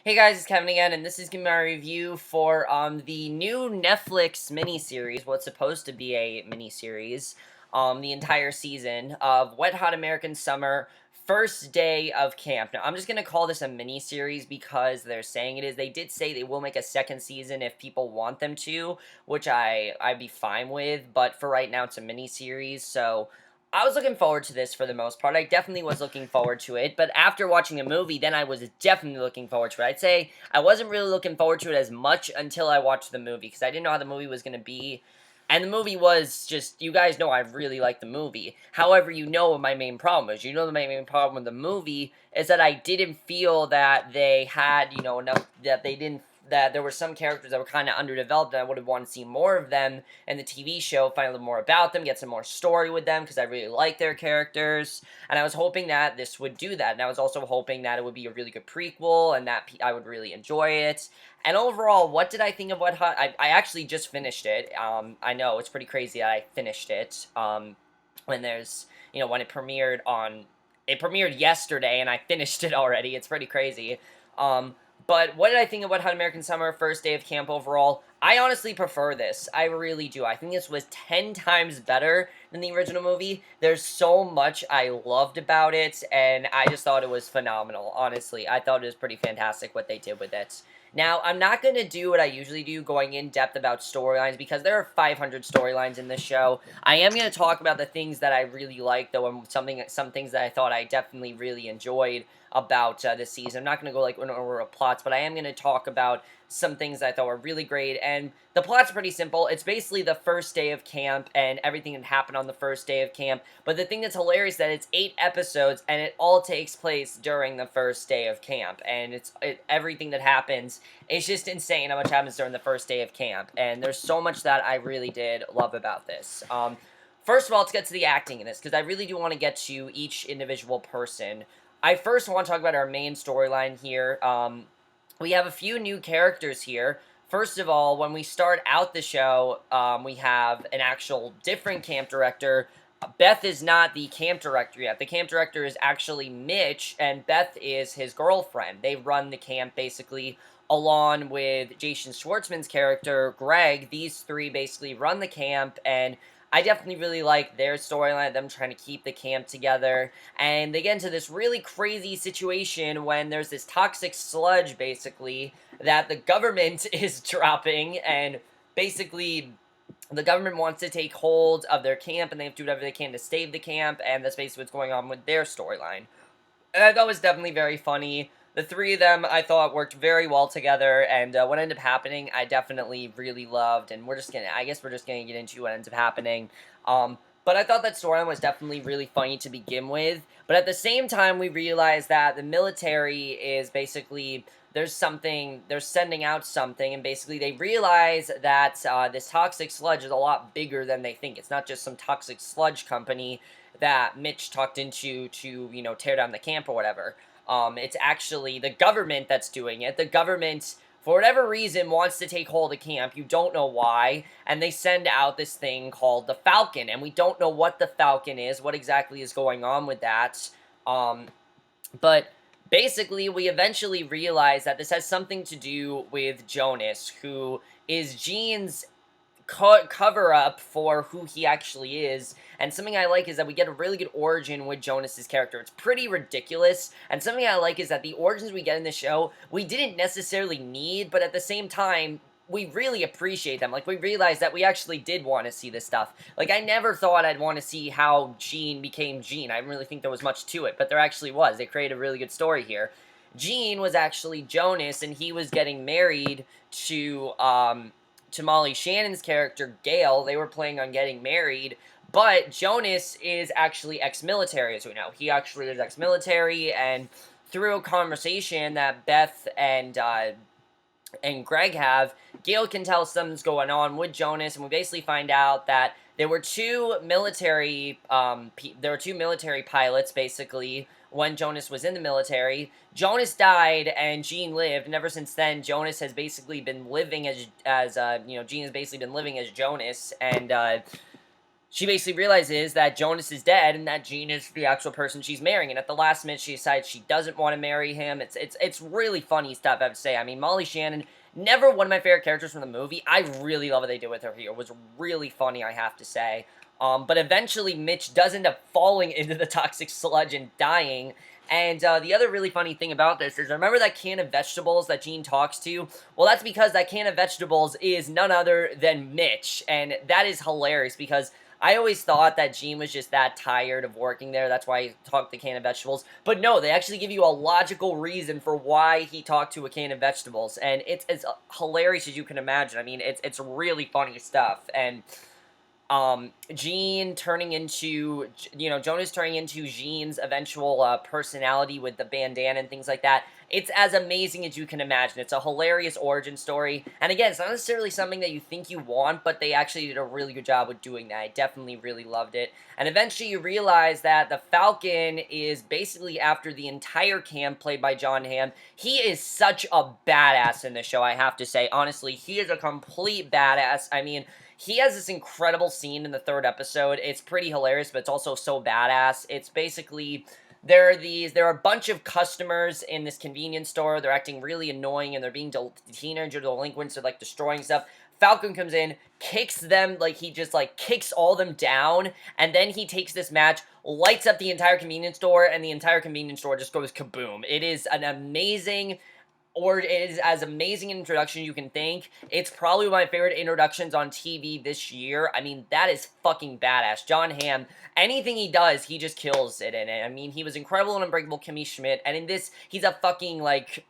Hey guys, it's Kevin again, and this is gonna be my review for the new Netflix miniseries, what's supposed to be a miniseries, the entire season of Wet Hot American Summer, first day of camp. Now, I'm just gonna call this a miniseries because they're saying it is. They did say they will make a second season if people want them to, which I'd be fine with, but for right now it's a miniseries, so I was looking forward to this for the most part. I definitely was looking forward to it, but after watching the movie, then I was definitely looking forward to it. I'd say I wasn't really looking forward to it as much until I watched the movie, because I didn't know how the movie was going to be. And the movie was just, you guys know I really like the movie. However, you know what my main problem is. You know my main problem with the movie is that I didn't feel that they had, enough, that there were some characters that were kind of underdeveloped, and I would have wanted to see more of them in the TV show, find a little more about them, get some more story with them, because I really like their characters, and I was hoping that this would do that, and I was also hoping that it would be a really good prequel, and that I would really enjoy it. And overall, what did I think of Wet Hot? I actually just finished it. I know, it's pretty crazy that I finished it, when there's, when it premiered yesterday, and I finished it already. It's pretty crazy. But what did I think of Wet Hot American Summer, first day of camp overall? I honestly prefer this. I really do. I think this was 10 times better than the original movie. There's so much I loved about it, and I just thought it was phenomenal, honestly. I thought it was pretty fantastic what they did with it. Now, I'm not going to do what I usually do, going in depth about storylines, because there are 500 storylines in this show. I am going to talk about the things that I really liked, though, and some things that I thought I definitely really enjoyed about this season. I'm not going to go like over plots, but I am going to talk about some things I thought were really great, and the plot's pretty simple. It's basically the first day of camp and everything that happened on the first day of camp, but the thing that's hilarious is that it's 8 episodes, and it all takes place during the first day of camp, and everything that happens, it's just insane how much happens during the first day of camp, and there's so much that I really did love about this. First of all, let's get to the acting in this, because I really do want to get to each individual person. I first want to talk about our main storyline here. We have a few new characters here. First of all, when we start out the show, we have an actual different camp director. Beth is not the camp director yet. The camp director is actually Mitch, and Beth is his girlfriend. They run the camp, basically, along with Jason Schwartzman's character, Greg. These three basically run the camp, and I definitely really like their storyline, them trying to keep the camp together, and they get into this really crazy situation when there's this toxic sludge, basically, that the government is dropping, and basically the government wants to take hold of their camp, and they have to do whatever they can to save the camp, and that's basically what's going on with their storyline. And I thought it was definitely very funny. The three of them, I thought, worked very well together, and what ended up happening, I definitely really loved, and I guess we're just gonna get into what ends up happening. But I thought that storyline was definitely really funny to begin with, but at the same time, we realized that the military is basically, they're sending out something, and basically they realize that this toxic sludge is a lot bigger than they think. It's not just some toxic sludge company that Mitch talked into to, tear down the camp or whatever. It's actually the government that's doing it. The government, for whatever reason, wants to take hold of camp. You don't know why, and they send out this thing called the Falcon, and we don't know what the Falcon is, what exactly is going on with that. But basically, we eventually realize that this has something to do with Jonas, who is Gene's cover up for who he actually is. And something I like is that we get a really good origin with Jonas's character. It's pretty ridiculous, and something I like is that the origins we get in the show, we didn't necessarily need, but at the same time, we really appreciate them. Like, we realize that we actually did want to see this stuff. Like, I never thought I'd want to see how Gene became Gene. I didn't really think there was much to it, but there actually was. They created a really good story here. Gene was actually Jonas, and he was getting married to Molly Shannon's character, Gail. They were planning on getting married, but Jonas is actually ex-military, as we know. He actually is ex-military, and through a conversation that Beth and Greg have, Gail can tell something's going on with Jonas, and we basically find out that there were two military pilots, basically, when Jonas was in the military. Jonas died, and Gene lived, and ever since then, Jonas has basically been living as Gene has basically been living as Jonas, and she basically realizes that Jonas is dead and that Jean is the actual person she's marrying. And at the last minute, she decides she doesn't want to marry him. It's really funny stuff, I have to say. I mean, Molly Shannon, never one of my favorite characters from the movie. I really love what they did with her here. It was really funny, I have to say. But eventually, Mitch does end up falling into the toxic sludge and dying. And the other really funny thing about this is, remember that can of vegetables that Jean talks to? Well, that's because that can of vegetables is none other than Mitch. And that is hilarious because I always thought that Jean was just that tired of working there. That's why he talked to a can of vegetables. But no, they actually give you a logical reason for why he talked to a can of vegetables. And it's as hilarious as you can imagine. I mean, it's really funny stuff. And Jean turning into, Jonas turning into Jean's eventual personality with the bandana and things like that. It's as amazing as you can imagine. It's a hilarious origin story. And again, it's not necessarily something that you think you want, but they actually did a really good job with doing that. I definitely really loved it. And eventually you realize that the Falcon is basically after the entire camp played by John Hamm. He is such a badass in this show, I have to say. Honestly, he is a complete badass. I mean, he has this incredible scene in the third episode. It's pretty hilarious, but it's also so badass. It's basically, there are a bunch of customers in this convenience store. They're acting really annoying, and they're being teenager delinquents. They're, like, destroying stuff. Falcon comes in, kicks them, like, he just, like, kicks all of them down, and then he takes this match, lights up the entire convenience store, and the entire convenience store just goes kaboom. It is an amazing, or it is as amazing an introduction you can think. It's probably one of my favorite introductions on TV this year. I mean, that is fucking badass. John Hamm, anything he does, he just kills it in it. I mean, he was incredible in Unbreakable Kimmy Schmidt, and in this, he's a fucking, like,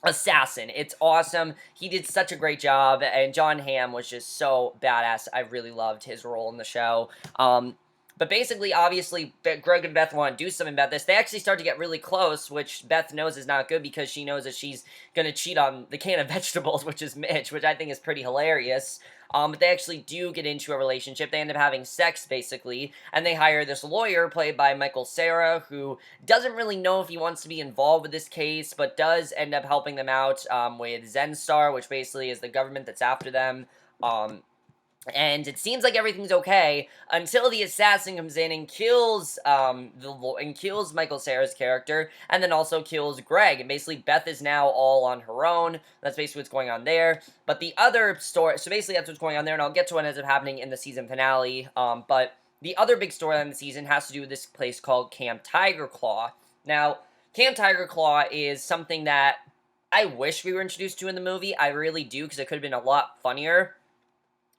assassin. It's awesome. He did such a great job, and John Hamm was just so badass. I really loved his role in the show. But basically, obviously, Greg and Beth want to do something about this. They actually start to get really close, which Beth knows is not good because she knows that she's going to cheat on the can of vegetables, which is Mitch, which I think is pretty hilarious. But they actually do get into a relationship. They end up having sex, basically, and they hire this lawyer, played by Michael Cera, who doesn't really know if he wants to be involved with this case, but does end up helping them out with Zenstar, which basically is the government that's after them. And it seems like everything's okay until the assassin comes in and kills kills Michael Cera's character, and then also kills Greg. And basically, Beth is now all on her own. That's basically what's going on there. But the other story, so basically that's what's going on there, and I'll get to what ends up happening in the season finale. But the other big storyline in the season has to do with this place called Camp Tiger Claw. Now, Camp Tiger Claw is something that I wish we were introduced to in the movie. I really do, because it could have been a lot funnier.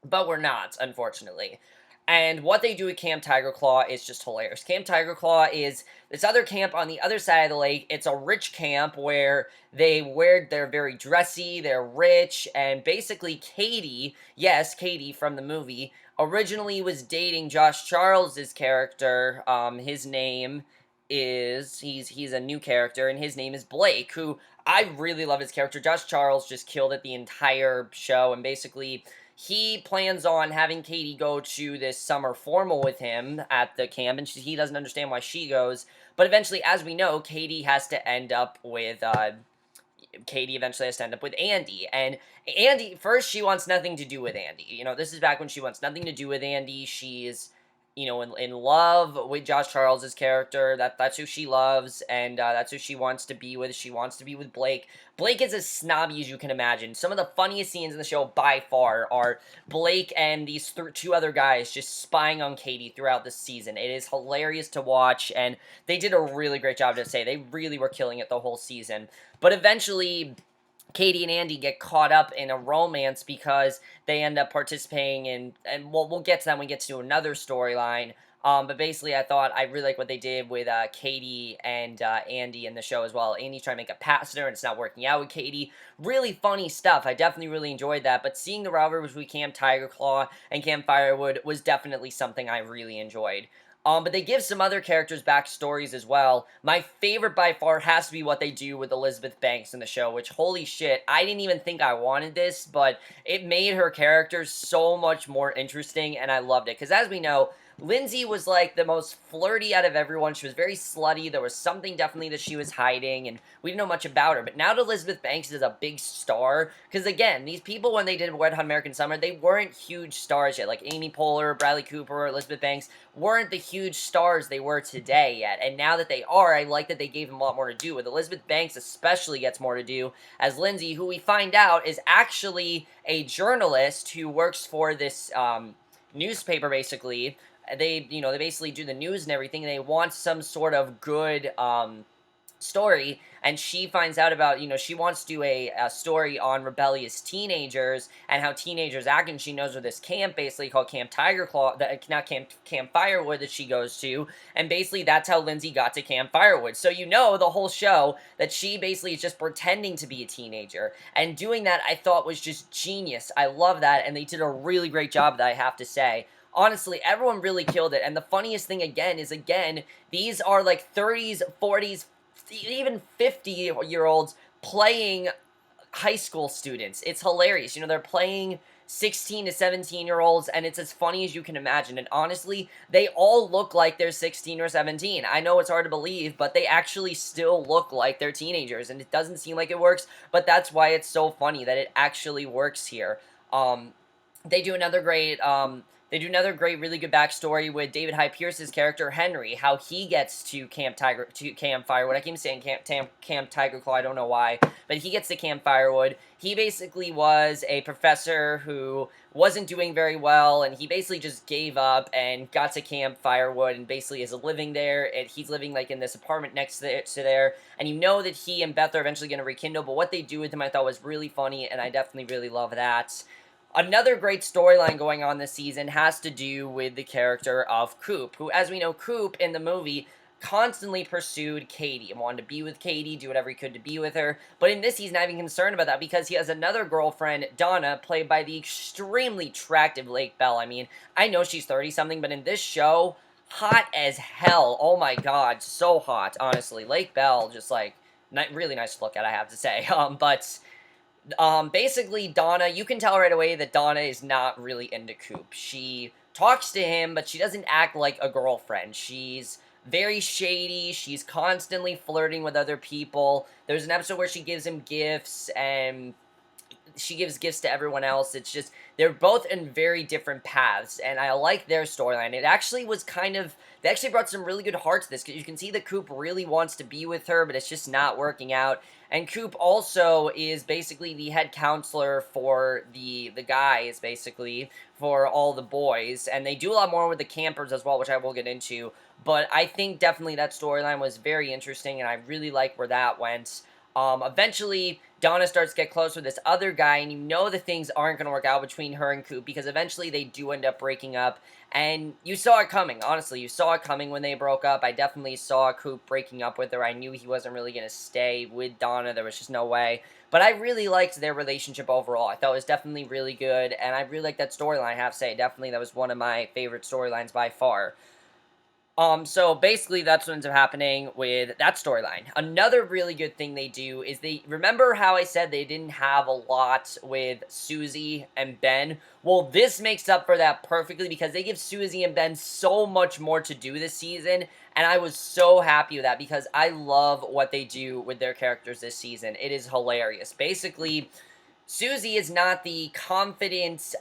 But we're not, unfortunately. And what they do at Camp Tiger Claw is just hilarious. Camp Tiger Claw is this other camp on the other side of the lake. It's a rich camp where they're very dressy, they're rich, and basically Katie, yes, Katie from the movie, originally was dating Josh Charles' character. His name is, he's a new character, and his name is Blake, who I really love his character. Josh Charles just killed it the entire show, and basically he plans on having Katie go to this summer formal with him at the camp, and he doesn't understand why she goes. But eventually, as we know, Katie eventually has to end up with Andy. And Andy, first, she wants nothing to do with Andy. This is back when she wants nothing to do with Andy. She's, in love with Josh Charles' character. That's who she loves, and that's who she wants to be with. She wants to be with Blake. Blake is as snobby as you can imagine. Some of the funniest scenes in the show, by far, are Blake and these two other guys just spying on Katie throughout the season. It is hilarious to watch, and they did a really great job, to say. They really were killing it the whole season. But eventually, Katie and Andy get caught up in a romance because they end up participating in, and we'll get to that when we get to another storyline. But basically, I really like what they did with Katie and Andy in the show as well. Andy's trying to make a pass to her, and it's not working out with Katie. Really funny stuff. I definitely really enjoyed that. But seeing the rivalry between Camp Tiger Claw and Camp Firewood was definitely something I really enjoyed. But they give some other characters backstories as well. My favorite by far has to be what they do with Elizabeth Banks in the show, which, holy shit, I didn't even think I wanted this, but it made her character so much more interesting, and I loved it. Because as we know, Lindsay was like the most flirty out of everyone. She was very slutty. There was something definitely that she was hiding, and we didn't know much about her. But now that Elizabeth Banks is a big star, because again, these people when they did Wet Hot American Summer, they weren't huge stars yet. Like Amy Poehler, Bradley Cooper, Elizabeth Banks weren't the huge stars they were today yet. And now that they are, I like that they gave them a lot more to do. With Elizabeth Banks especially gets more to do as Lindsay, who we find out is actually a journalist who works for this newspaper basically. They basically do the news and everything, and they want some sort of good story, and she finds out about, she wants to do a story on rebellious teenagers and how teenagers act, and she knows where this camp basically called Camp Tiger Claw, not Camp Firewood, that she goes to, and basically that's how Lindsay got to Camp Firewood. So the whole show that she basically is just pretending to be a teenager, and doing that I thought was just genius. I love that, and they did a really great job of that, I have to say. Honestly, everyone really killed it, and the funniest thing again, these are like 30s, 40s, even 50-year-olds playing high school students. It's hilarious. They're playing 16 to 17-year-olds, and it's as funny as you can imagine. And honestly, they all look like they're 16 or 17. I know it's hard to believe, but they actually still look like they're teenagers, and it doesn't seem like it works, but that's why it's so funny that it actually works here. They do another great, really good backstory with David Hyde Pierce's character Henry, how he gets to Camp Firewood. I keep saying Camp Tiger Claw, I don't know why, but he gets to Camp Firewood. He basically was a professor who wasn't doing very well, and he basically just gave up and got to Camp Firewood, and basically is living there, and he's living like in this apartment next to there, and that he and Beth are eventually going to rekindle, but what they do with him I thought was really funny, and I definitely really love that. Another great storyline going on this season has to do with the character of Coop, who, as we know, Coop in the movie constantly pursued Katie and wanted to be with Katie, do whatever he could to be with her. But in this, he's not even concerned about that because he has another girlfriend, Donna, played by the extremely attractive Lake Bell. I mean, I know she's 30-something, but in this show, hot as hell. Oh my god, so hot, honestly. Lake Bell, just like, really nice to look at, I have to say. Basically, Donna, you can tell right away that Donna is not really into Coop. She talks to him, but she doesn't act like a girlfriend. She's very shady. She's constantly flirting with other people. There's an episode where she gives him gifts, and she gives gifts to everyone else. It's just, they're both in very different paths, and I like their storyline. It actually was they actually brought some really good heart to this, because you can see that Coop really wants to be with her, but it's just not working out. And Coop also is basically the head counselor for the guys, basically, for all the boys, and they do a lot more with the campers as well, which I will get into, but I think definitely that storyline was very interesting, and I really like where that went. Eventually, Donna starts to get close with this other guy, and that things aren't going to work out between her and Coop, because eventually they do end up breaking up, and you saw it coming. Honestly, you saw it coming when they broke up. I definitely saw Coop breaking up with her. I knew he wasn't really going to stay with Donna. There was just no way. But I really liked their relationship overall. I thought it was definitely really good, and I really liked that storyline, I have to say. Definitely, that was one of my favorite storylines by far. So basically that's what ends up happening with that storyline. Another really good thing they do is remember how I said they didn't have a lot with Susie and Ben? Well, this makes up for that perfectly, because they give Susie and Ben so much more to do this season, and I was so happy with that, because I love what they do with their characters this season. It is hilarious. Basically, Susie is not the confident,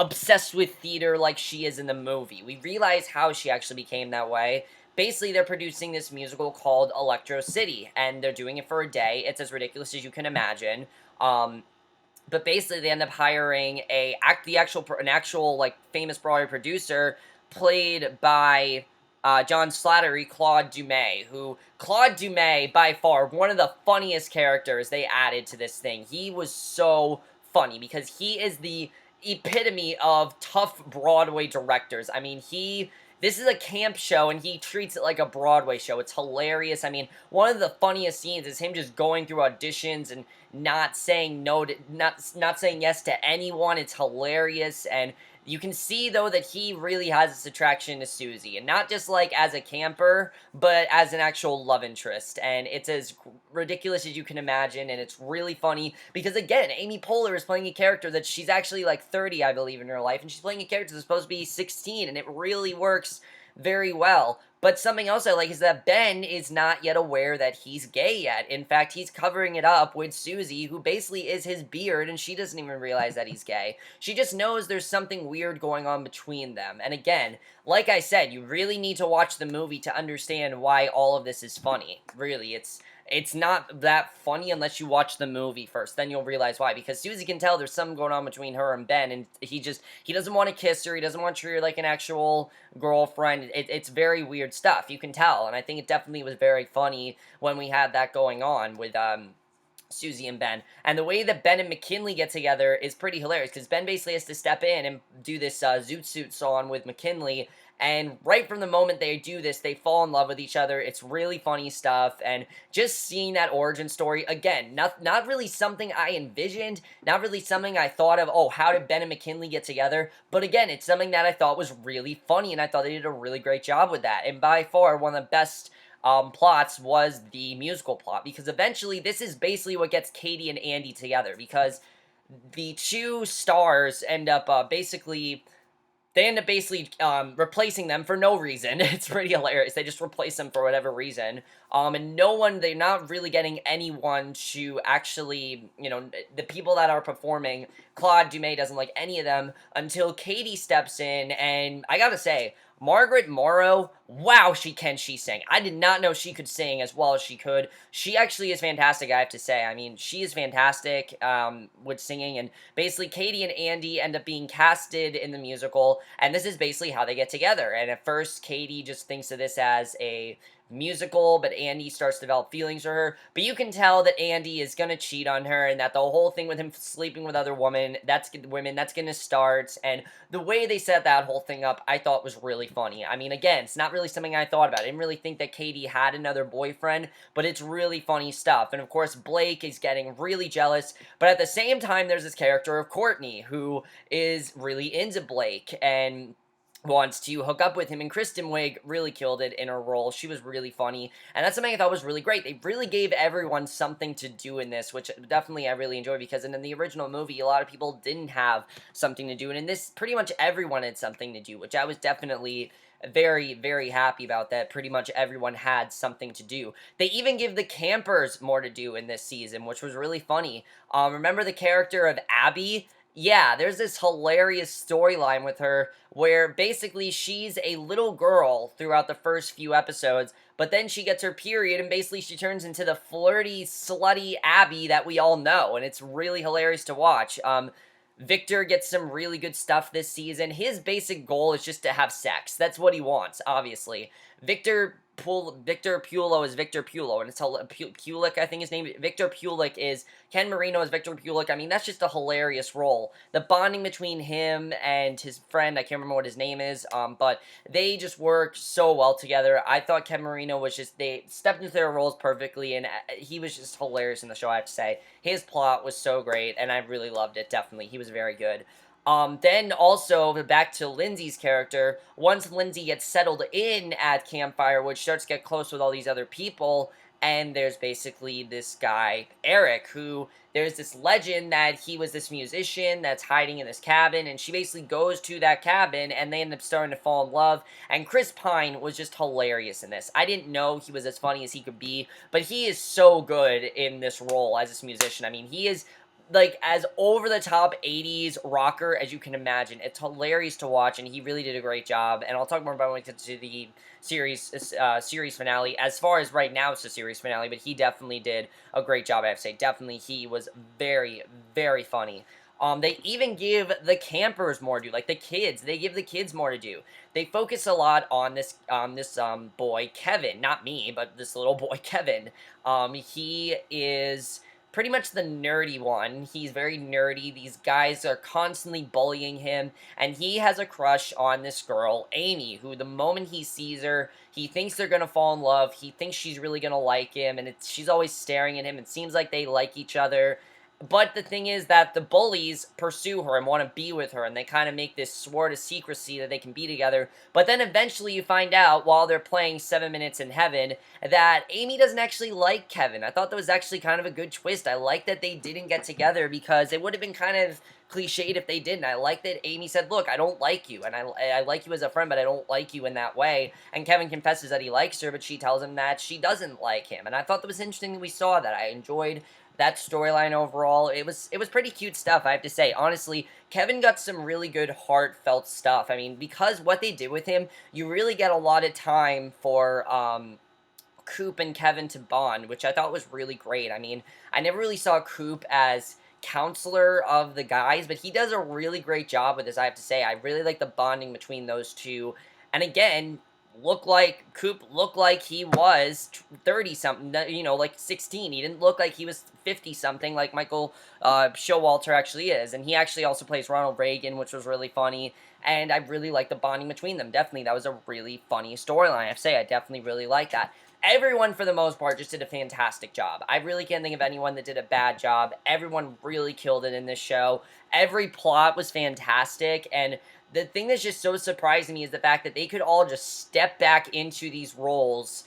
obsessed with theater like she is in the movie. We realize how she actually became that way. Basically, they're producing this musical called Electro City, and they're doing it for a day. It's as ridiculous as you can imagine. But basically, they end up hiring an actual like famous Broadway producer, played by John Slattery, Claude Dumais, Claude Dumais, by far, one of the funniest characters they added to this thing. He was so funny, because he is the epitome of tough Broadway directors. I mean, this is a camp show, and he treats it like a Broadway show. It's hilarious. I mean, one of the funniest scenes is him just going through auditions and not saying yes to anyone. It's hilarious, and You can see though that he really has this attraction to Susie, and not just like as a camper, but as an actual love interest. And it's as ridiculous as you can imagine, and it's really funny because again, Amy Poehler is playing a character that she's actually like 30, I believe, in her life, and she's playing a character that's supposed to be 16, and it really works very well. But something else I like is that Ben is not yet aware that he's gay yet. In fact, he's covering it up with Susie, who basically is his beard, and she doesn't even realize that he's gay. She just knows there's something weird going on between them. And again, like I said, you really need to watch the movie to understand why all of this is funny. Really, it's not that funny unless you watch the movie first. Then you'll realize why. Because Susie can tell there's something going on between her and Ben, and he doesn't want to kiss her. He doesn't want to treat her like an actual girlfriend. It's very weird stuff. You can tell, and I think it definitely was very funny when we had that going on with Susie and Ben. And the way that Ben and McKinley get together is pretty hilarious because Ben basically has to step in and do this Zoot Suit song with McKinley. And right from the moment they do this, they fall in love with each other. It's really funny stuff. And just seeing that origin story, again, not really something I envisioned, not really something I thought of, oh, how did Ben and McKinley get together? But again, it's something that I thought was really funny, and I thought they did a really great job with that. And by far, one of the best plots was the musical plot, because eventually this is basically what gets Katie and Andy together, because the two stars end up replacing them for no reason. It's pretty hilarious. They just replace them for whatever reason. And they're not really getting anyone to actually, the people that are performing, Claude Dumais doesn't like any of them until Katie steps in, and I gotta say, Margaret Morrow, wow, she sing. I did not know she could sing as well as she could. She actually is fantastic, I have to say. I mean, she is fantastic with singing, and basically Katie and Andy end up being casted in the musical, and this is basically how they get together. And at first, Katie just thinks of this as a musical, but Andy starts to develop feelings for her. But you can tell that Andy is gonna cheat on her, and that the whole thing with him sleeping with other that's gonna start. And the way they set that whole thing up, I thought was really funny. I mean, again, it's not really something I thought about. I didn't really think that Katie had another boyfriend, but it's really funny stuff. And of course, Blake is getting really jealous, but at the same time, there's this character of Courtney who is really into Blake and wants to hook up with him, and Kristen Wiig really killed it in her role. She was really funny, and that's something I thought was really great. They really gave everyone something to do in this, which definitely I really enjoyed, because in the original movie, a lot of people didn't have something to do, and in this, pretty much everyone had something to do, which I was definitely very, very happy about. That pretty much everyone had something to do. They even give the campers more to do in this season, which was really funny. Remember the character of Abby? Yeah, there's this hilarious storyline with her where basically she's a little girl throughout the first few episodes, but then she gets her period and basically she turns into the flirty, slutty Abby that we all know, and it's really hilarious to watch. Victor gets some really good stuff this season. His basic goal is just to have sex. That's what he wants, obviously. Victor Pulo is Victor Pulo, and it's Pulick, I think his name. Victor Pulick is Ken Marino is Victor Pulick. I mean, that's just a hilarious role. The bonding between him and his friend, I can't remember what his name is, but they just work so well together. I thought Ken Marino they stepped into their roles perfectly, and he was just hilarious in the show, I have to say. His plot was so great, and I really loved it, definitely. He was very good. Then also, back to Lindsay's character, once Lindsay gets settled in at Camp Firewood, starts to get close with all these other people, and there's basically this guy, Eric, who, there's this legend that he was this musician that's hiding in this cabin, and she basically goes to that cabin, and they end up starting to fall in love, and Chris Pine was just hilarious in this. I didn't know he was as funny as he could be, but he is so good in this role as this musician. I mean, he is like as over the top 80s rocker as you can imagine. It's hilarious to watch, and he really did a great job. And I'll talk more about when we get to the series finale. As far as right now, it's the series finale, but he definitely did a great job, I have to say. Definitely, he was very, very funny. They even give the campers more to do, like the kids. They give the kids more to do. They focus a lot on this boy Kevin, not me, but this little boy Kevin. He is pretty much the nerdy one. He's very nerdy. These guys are constantly bullying him, and he has a crush on this girl, Amy, who the moment he sees her, he thinks they're gonna fall in love. He thinks she's really gonna like him, and she's always staring at him. It seems like they like each other, But the thing is that the bullies pursue her and want to be with her, and they kind of make this sword of secrecy that they can be together. But then eventually you find out while they're playing 7 Minutes in Heaven that Amy doesn't actually like Kevin. I thought that was actually kind of a good twist. I like that they didn't get together because it would have been kind of cliched if they didn't. I like that Amy said, "Look, I don't like you, and I like you as a friend, but I don't like you in that way." And Kevin confesses that he likes her, but she tells him that she doesn't like him. And I thought that was interesting that we saw that. I enjoyed that storyline overall. It was pretty cute stuff, I have to say. Honestly, Kevin got some really good heartfelt stuff. I mean, because what they did with him, you really get a lot of time for Coop and Kevin to bond, which I thought was really great. I mean, I never really saw Coop as counselor of the guys, but he does a really great job with this, I have to say. I really like the bonding between those two. And again, Coop looked like he was 30 something, like 16. He didn't look like he was 50 something like Michael Showalter actually is. And he actually also plays Ronald Reagan, which was really funny. And I really like the bonding between them. Definitely, that was a really funny storyline. I have to say, I definitely really like that. Everyone, for the most part, just did a fantastic job. I really can't think of anyone that did a bad job. Everyone really killed it in this show. Every plot was fantastic, and the thing that's just so surprising me is the fact that they could all just step back into these roles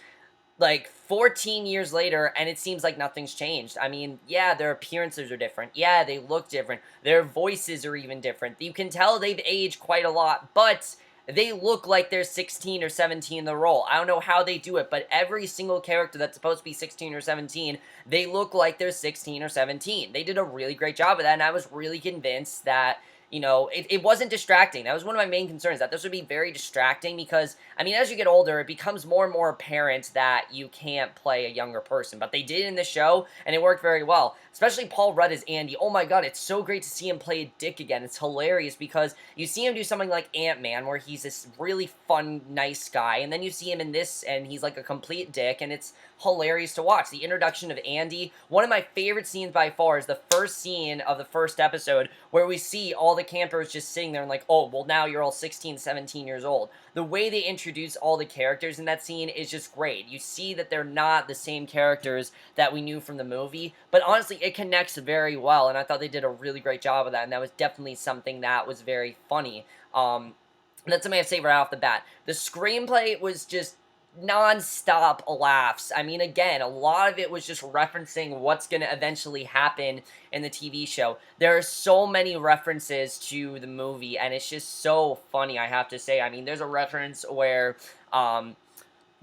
like 14 years later and it seems like nothing's changed. I mean, yeah, their appearances are different. Yeah, they look different. Their voices are even different. You can tell they've aged quite a lot, but they look like they're 16 or 17 in the role. I don't know how they do it, but every single character that's supposed to be 16 or 17, they look like they're 16 or 17. They did a really great job of that, and I was really convinced that it wasn't distracting. That was one of my main concerns, that this would be very distracting because, I mean, as you get older, it becomes more and more apparent that you can't play a younger person. But they did in the show, and it worked very well. Especially Paul Rudd as Andy. Oh my god, it's so great to see him play a dick again. It's hilarious because you see him do something like Ant-Man, where he's this really fun, nice guy, and then you see him in this, and he's like a complete dick, and it's hilarious to watch. The introduction of Andy, one of my favorite scenes by far is the first scene of the first episode where we see all the campers just sitting there and like, oh, well now you're all 16, 17 years old. The way they introduce all the characters in that scene is just great. You see that they're not the same characters that we knew from the movie, but honestly, it connects very well, and I thought they did a really great job of that, and that was definitely something that was very funny. That's something I have to say right off the bat. The screenplay was just non-stop laughs. I mean, again, a lot of it was just referencing what's going to eventually happen in the TV show. There are so many references to the movie, and it's just so funny, I have to say. I mean, there's a reference where,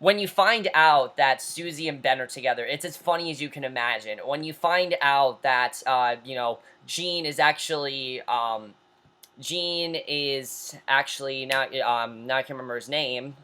when you find out that Susie and Ben are together, it's as funny as you can imagine. When you find out that, Gene is actually, Gene is actually, now I can't remember his name,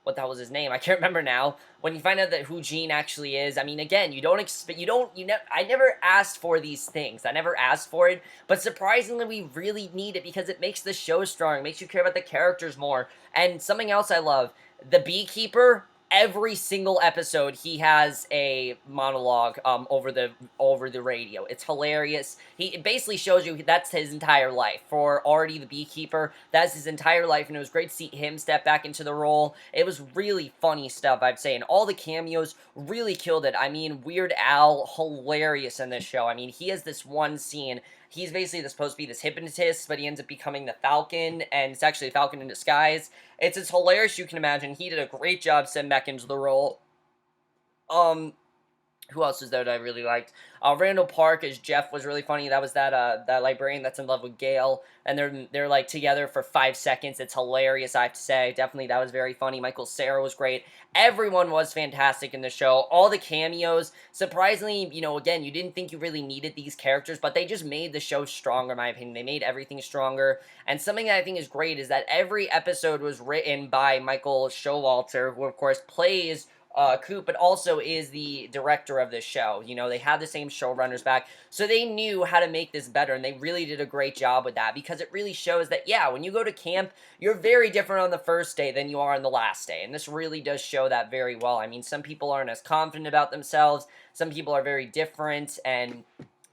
what the hell was his name? I can't remember now. When you find out that who Gene actually is, I mean, again, I never asked for these things. I never asked for it, but surprisingly, we really need it because it makes the show strong. It makes you care about the characters more. And something else I love, the beekeeper, every single episode he has a monologue over the radio. It's hilarious. It basically shows you that's his entire life. For Artie the beekeeper, that's his entire life, and it was great to see him step back into the role. It was really funny stuff, I'd say, and all the cameos really killed it. I mean, Weird Al, hilarious in this show. I mean, he has this one scene. He's basically supposed to be this hypnotist, but he ends up becoming the Falcon, and it's actually a Falcon in disguise. It's as hilarious as you can imagine. He did a great job stepping back into the role. Who else was there that I really liked? Randall Park as Jeff was really funny. That was that librarian that's in love with Gail, and they're like together for 5 seconds. It's hilarious, I have to say. Definitely, that was very funny. Michael Cera was great. Everyone was fantastic in the show. All the cameos, surprisingly, again, you didn't think you really needed these characters, but they just made the show stronger, in my opinion. They made everything stronger. And something that I think is great is that every episode was written by Michael Showalter, who of course plays Coop, but also is the director of this show. They had the same showrunners back, so they knew how to make this better, and they really did a great job with that, because it really shows that, yeah, when you go to camp, you're very different on the first day than you are on the last day, and this really does show that very well. I mean, some people aren't as confident about themselves, some people are very different, and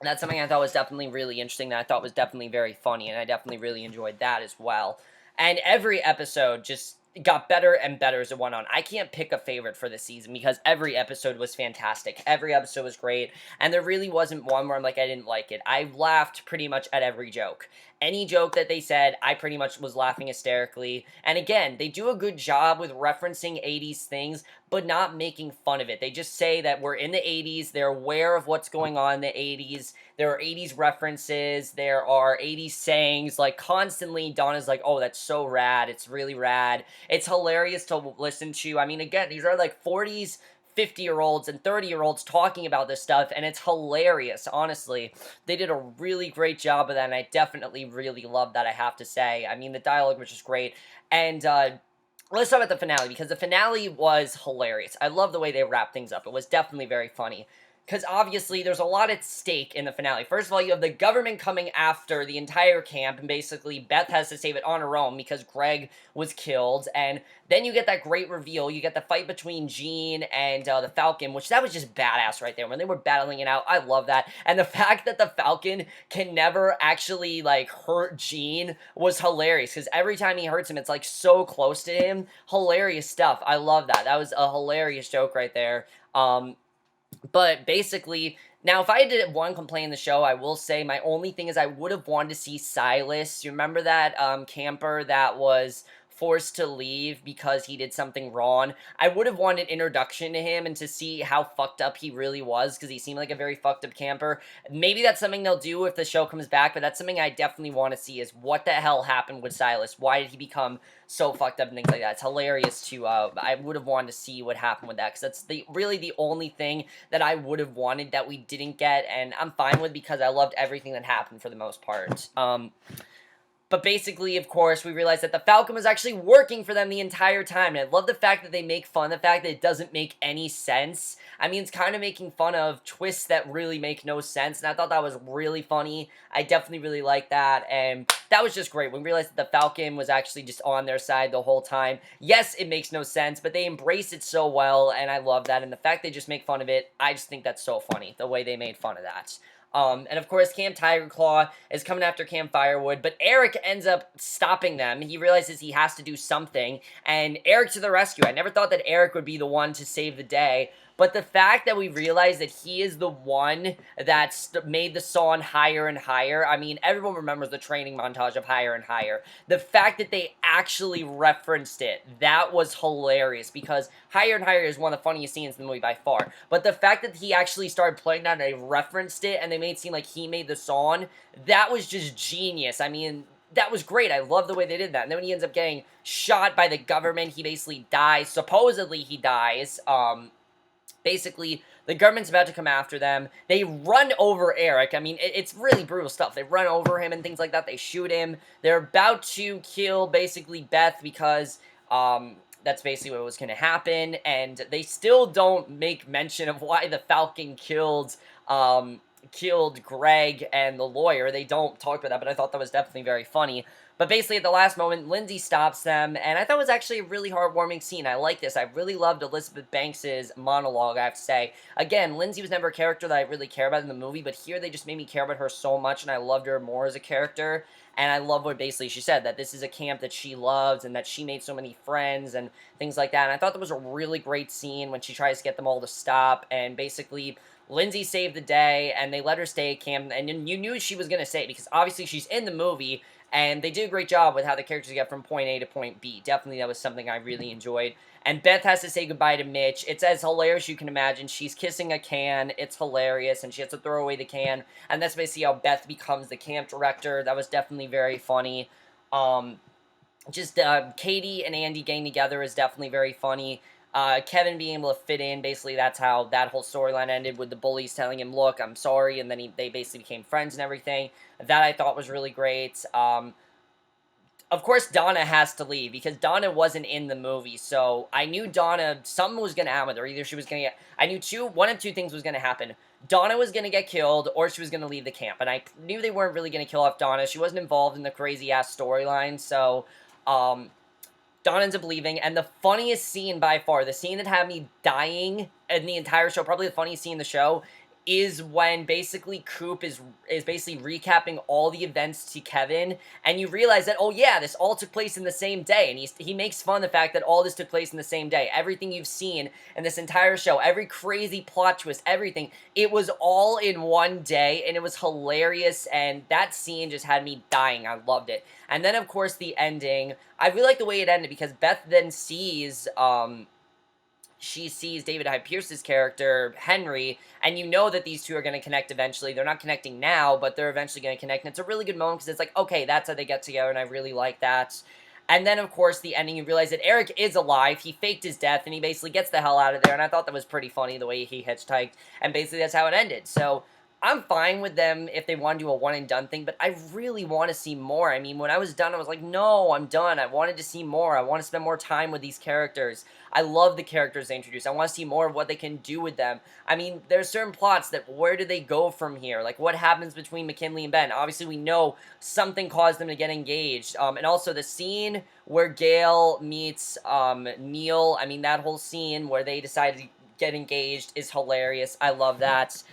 that's something I thought was definitely really interesting, that I thought was definitely very funny, and I definitely really enjoyed that as well. And every episode just got better and better as it went on. I can't pick a favorite for this season because every episode was fantastic. Every episode was great, and there really wasn't one where I'm like, I didn't like it. I laughed pretty much at every joke. Any joke that they said, I pretty much was laughing hysterically. And again, they do a good job with referencing 80s things, but not making fun of it. They just say that we're in the 80s, they're aware of what's going on in the 80s, there are 80s references, there are 80s sayings, like constantly Donna's like, oh, that's so rad, it's really rad. It's hilarious to listen to. I mean, again, these are like 40s, 50-year-olds and 30-year-olds talking about this stuff, and it's hilarious, honestly. They did a really great job of that, and I definitely really love that, I have to say. I mean, the dialogue was just great, and, let's talk about the finale, because the finale was hilarious. I love the way they wrapped things up. It was definitely very funny. Because obviously, there's a lot at stake in the finale. First of all, you have the government coming after the entire camp, and basically Beth has to save it on her own because Greg was killed. And then you get that great reveal. You get the fight between Jean and the Falcon, which that was just badass right there. When they were battling it out, I love that. And the fact that the Falcon can never actually, like, hurt Jean was hilarious. Because every time he hurts him, it's, like, so close to him. Hilarious stuff. I love that. That was a hilarious joke right there. But basically, now if I did one complaint in the show, I will say my only thing is I would have wanted to see Silas. You remember that camper that was forced to leave because he did something wrong? I would have wanted introduction to him and to see how fucked up he really was, because he seemed like a very fucked up camper. Maybe that's something they'll do if the show comes back, but that's something I definitely want to see, is what the hell happened with Silas? Why did he become so fucked up and things like that? It's hilarious to, I would have wanted to see what happened with that, because that's really the only thing that I would have wanted that we didn't get, and I'm fine with, because I loved everything that happened for the most part. But basically, of course, we realized that the Falcon was actually working for them the entire time. And I love the fact that they make fun of the fact that it doesn't make any sense. I mean, it's kind of making fun of twists that really make no sense. And I thought that was really funny. I definitely really liked that. And that was just great. When we realized that the Falcon was actually just on their side the whole time. Yes, it makes no sense, but they embrace it so well. And I love that. And the fact they just make fun of it, I just think that's so funny, the way they made fun of that. And of course, Camp Tiger Claw is coming after Camp Firewood, but Eric ends up stopping them. He realizes he has to do something, and Eric to the rescue. I never thought that Eric would be the one to save the day, but the fact that we realize that he is the one that made the song Higher and Higher, I mean, everyone remembers the training montage of Higher and Higher. The fact that they actually referenced it, that was hilarious, because Higher and Higher is one of the funniest scenes in the movie by far. But the fact that he actually started playing that and they referenced it and they made it seem like he made the song, that was just genius. I mean, that was great. I love the way they did that. And then when he ends up getting shot by the government, he basically dies. Supposedly he dies. Basically, the government's about to come after them. They run over Eric. I mean, it's really brutal stuff. They run over him and things like that. They shoot him. They're about to kill, basically, Beth, because, that's basically what was going to happen. And they still don't make mention of why the Falcon killed Greg and the lawyer. They don't talk about that, but I thought that was definitely very funny. But basically, at the last moment, Lindsay stops them, and I thought it was actually a really heartwarming scene. I like this. I really loved Elizabeth Banks' monologue, I have to say. Again, Lindsay was never a character that I really care about in the movie, but here they just made me care about her so much, and I loved her more as a character. And I love what basically she said, that this is a camp that she loves, and that she made so many friends, and things like that. And I thought that was a really great scene when she tries to get them all to stop, and basically Lindsay saved the day, and they let her stay at camp, and you knew she was going to say it, because obviously she's in the movie, and they did a great job with how the characters get from point A to point B. Definitely, that was something I really enjoyed. And Beth has to say goodbye to Mitch. It's as hilarious as you can imagine. She's kissing a can. It's hilarious, and she has to throw away the can. And that's basically how Beth becomes the camp director. That was definitely very funny. Katie and Andy getting together is definitely very funny. Kevin being able to fit in, basically that's how that whole storyline ended, with the bullies telling him, look, I'm sorry, and then they basically became friends and everything. That I thought was really great. Of course, Donna has to leave, because Donna wasn't in the movie, so I knew Donna, something was going to happen with her. Either she was going to get, I knew one of two things was going to happen. Donna was going to get killed, or she was going to leave the camp, and I knew they weren't really going to kill off Donna. She wasn't involved in the crazy-ass storyline, so, Dawn ends up leaving, and the funniest scene by far, the scene that had me dying in the entire show, probably the funniest scene in the show, is when basically Coop is basically recapping all the events to Kevin, and you realize that, oh yeah, this all took place in the same day, and he makes fun of the fact that all this took place in the same day. Everything you've seen in this entire show, every crazy plot twist, everything, it was all in one day, and it was hilarious, and that scene just had me dying. I loved it. And then, of course, the ending, I really like the way it ended, because Beth then sees, she sees David Hyde Pierce's character, Henry, and you know that these two are going to connect eventually. They're not connecting now, but they're eventually going to connect, and it's a really good moment, because it's like, okay, that's how they get together, and I really like that. And then, of course, the ending, you realize that Eric is alive. He faked his death, and he basically gets the hell out of there, and I thought that was pretty funny, the way he hitchhiked, and basically that's how it ended. So, I'm fine with them if they want to do a one-and-done thing, but I really want to see more. I mean, when I was done, I was like, no, I'm done. I wanted to see more. I want to spend more time with these characters. I love the characters they introduced. I want to see more of what they can do with them. I mean, there's certain plots that, where do they go from here? Like, what happens between McKinley and Ben? Obviously, we know something caused them to get engaged. And also the scene where Gail meets Neil, I mean, that whole scene where they decided to get engaged is hilarious. I love that.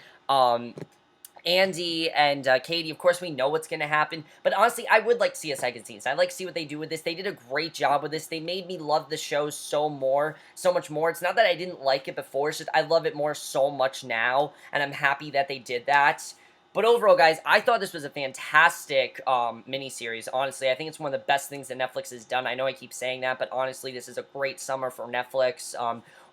Andy and Katie, of course, we know what's going to happen. But honestly, I would like to see a second season. I'd like to see what they do with this. They did a great job with this. They made me love the show so much more. It's not that I didn't like it before. It's just I love it more so much now. And I'm happy that they did that. But overall, guys, I thought this was a fantastic miniseries. Honestly, I think it's one of the best things that Netflix has done. I know I keep saying that, but honestly, this is a great summer for Netflix.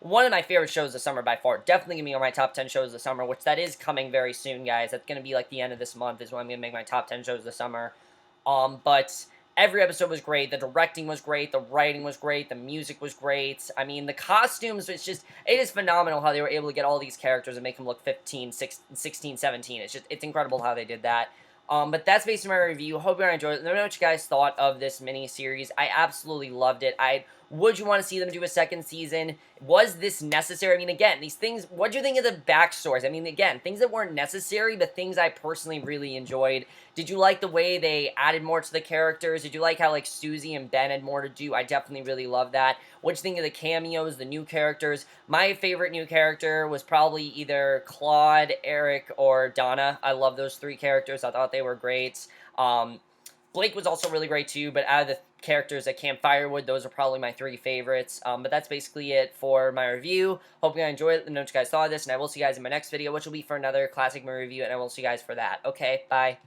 One of my favorite shows of summer by far. Definitely going to be on my top 10 shows of the summer, which that is coming very soon, guys. That's going to be like the end of this month is when I'm going to make my top 10 shows of the summer. But every episode was great. The directing was great. The writing was great. The music was great. I mean, the costumes, it is phenomenal how they were able to get all these characters and make them look 15, 16, 17. It's incredible how they did that. But that's basically my review. Hope you enjoyed it. Let me know what you guys thought of this mini-series. I absolutely loved it. Would you want to see them do a second season? Was this necessary? I mean, again, these things, what do you think of the backstories? I mean, again, things that weren't necessary, but things I personally really enjoyed. Did you like the way they added more to the characters? Did you like how, like, Susie and Ben had more to do? I definitely really love that. What do you think of the cameos, the new characters? My favorite new character was probably either Claude, Eric, or Donna. I love those three characters. I thought they were great. Blake was also really great too, but out of the characters at Camp Firewood, those are probably my three favorites. But that's basically it for my review. Hope you guys enjoyed it. Let me know what you guys thought of this, and I will see you guys in my next video, which will be for another classic movie review, and I will see you guys for that. Okay, bye.